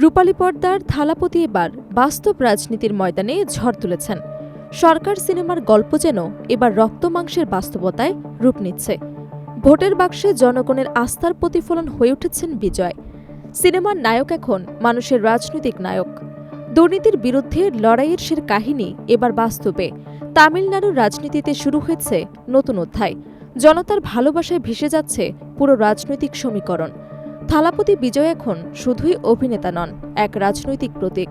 রূপালী পর্দার থালাপতি এবার বাস্তব রাজনীতির ময়দানে ঝড় তুলেছেন। সরকার সিনেমার গল্প যেন এবার রক্তমাংসের বাস্তবতায় রূপ নিচ্ছে। ভোটের বাক্সে জনগণের আস্থার প্রতিফলন হয়ে উঠেছেন বিজয়। সিনেমার নায়ক এখন মানুষের রাজনৈতিক নায়ক। দুর্নীতির বিরুদ্ধে লড়াইয়ের সে কাহিনী এবার বাস্তবে। তামিলনাড়ুর রাজনীতিতে শুরু হয়েছে নতুন অধ্যায়। জনতার ভালোবাসায় ভেসে যাচ্ছে পুরো রাজনৈতিক সমীকরণ। থালাপতি বিজয় এখন শুধুই অভিনেতা নন, এক রাজনৈতিক প্রতীক।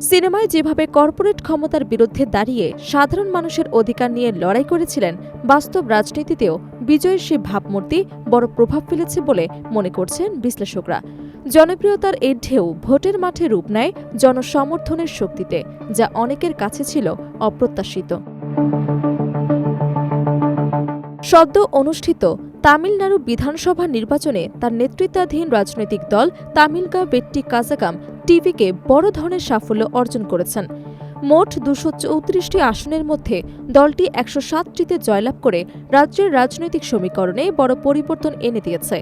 সিনেমায় যেভাবে কর্পোরেট ক্ষমতার বিরুদ্ধে দাঁড়িয়ে সাধারণ মানুষের অধিকার নিয়ে লড়াই করেছিলেন, বাস্তব রাজনীতিতেও বিজয়ের সেই ভাবমূর্তি বড় প্রভাব ফেলেছে বলে মনে করছেন বিশ্লেষকরা। জনপ্রিয়তার এই ঢেউ ভোটের মাঠে রূপ নেয় জনসমর্থনের শক্তিতে, যা অনেকের কাছে ছিল অপ্রত্যাশিত। সদ্য অনুষ্ঠিত তামিলনাড়ু বিধানসভা নির্বাচনে তার নেতৃত্বাধীন রাজনৈতিক দল তামিলগা বেট্টি কাজাগাম টিভিকে বড় ধরনের সাফল্য অর্জন করেছেন। মোট ২৩৪টি আসনের মধ্যে দলটি ১০৭টিতে জয়লাভ করে রাজ্যের রাজনৈতিক সমীকরণে বড় পরিবর্তন এনে দিয়েছে।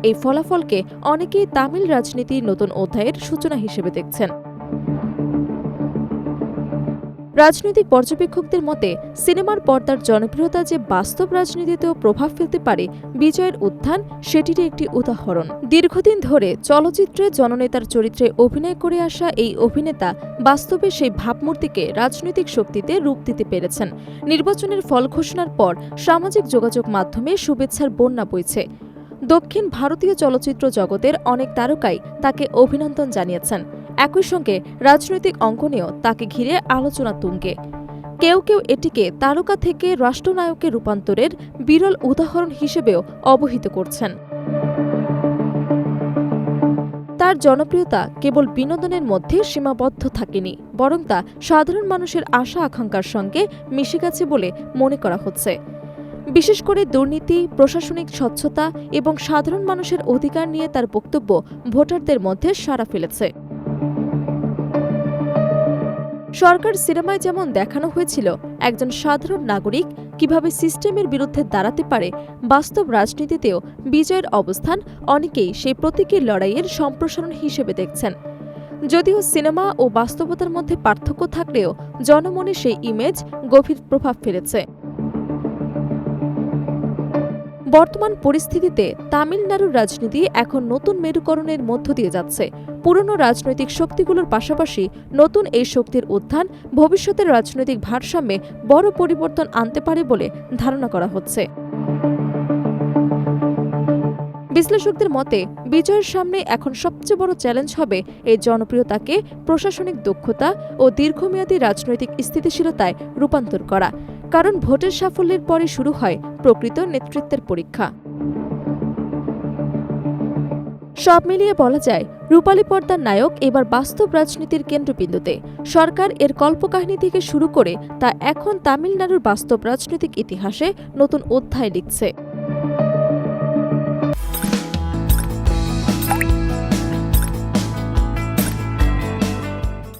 এই ফলাফলকে অনেকেই তামিল রাজনীতির নতুন অধ্যায়ের সূচনা হিসেবে দেখছেন। রাজনৈতিক পর্যবেক্ষকদের মতে, সিনেমার পর্দার জনপ্রিয়তা যে বাস্তব রাজনীতিতেও প্রভাব ফেলতে পারে, বিজয়ের উত্থান সেটিরই একটি উদাহরণ। দীর্ঘদিন ধরে চলচ্চিত্রে জননেতার চরিত্রে অভিনয় করে আসা এই অভিনেতা বাস্তবে সেই ভাবমূর্তিকে রাজনৈতিক শক্তিতে রূপ দিতে পেরেছেন। নির্বাচনের ফল ঘোষণার পর সামাজিক যোগাযোগ মাধ্যমে শুভেচ্ছার বন্যা বইছে। দক্ষিণ ভারতীয় চলচ্চিত্র জগতের অনেক তারকাই তাকে অভিনন্দন জানিয়েছেন। একই সঙ্গে রাজনৈতিক অঙ্গনেও তাকে ঘিরে আলোচনা তুঙ্গে। কেউ কেউ এটিকে তারকা থেকে রাষ্ট্রনায়কে রূপান্তরের বিরল উদাহরণ হিসেবেও অবহিত করছেন। তার জনপ্রিয়তা কেবল বিনোদনের মধ্যে সীমাবদ্ধ থাকেনি, বরং তা সাধারণ মানুষের আশা আকাঙ্ক্ষার সঙ্গে মিশে গেছে বলে মনে করা হচ্ছে। বিশেষ করে দুর্নীতি, প্রশাসনিক স্বচ্ছতা এবং সাধারণ মানুষের অধিকার নিয়ে তার বক্তব্য ভোটারদের মধ্যে সাড়া ফেলেছে। সরকার সিনেমায় যেমন দেখানো হয়েছিল একজন সাধারণ নাগরিক কিভাবে সিস্টেমের বিরুদ্ধে দাঁড়াতে পারে, বাস্তব রাজনীতিতেও বিজয়ের অবস্থান অনেকেই সেই প্রতীকী লড়াইয়ের সম্প্রসারণ হিসেবে দেখছেন। যদিও সিনেমা ও বাস্তবতার মধ্যে পার্থক্য থাকলেও জনমনে সেই ইমেজ গভীর প্রভাব ফেলেছে। বর্তমান পরিস্থিতিতে তামিলনাড়ুর রাজনীতি এখন নতুন মেরুকরণের মধ্য দিয়ে যাচ্ছে। পুরনো রাজনৈতিক শক্তিগুলোর পাশাপাশি নতুন এই শক্তির উত্থান ভবিষ্যতের রাজনৈতিক ভারসাম্যে বড় পরিবর্তন আনতে পারে বলে ধারণা করা হচ্ছে। বিশ্লেষকদের মতে, বিজয়ের সামনে এখন সবচেয়ে বড় চ্যালেঞ্জ হবে এই জনপ্রিয়তাকে প্রশাসনিক দক্ষতা ও দীর্ঘমেয়াদী রাজনৈতিক স্থিতিশীলতায় রূপান্তর করা। কারণ ভোটের সাফল্যের পরে শুরু হয় প্রকৃত নেতৃত্বের পরীক্ষা। সব মিলিয়ে বলা যায়, রূপালী পর্দার নায়ক এবার বাস্তব রাজনীতির কেন্দ্রবিন্দুতে। সরকার এর কল্পকাহিনী থেকে শুরু করে তা এখন তামিলনাড়ুর বাস্তব রাজনৈতিক ইতিহাসে নতুন অধ্যায় লিখছে।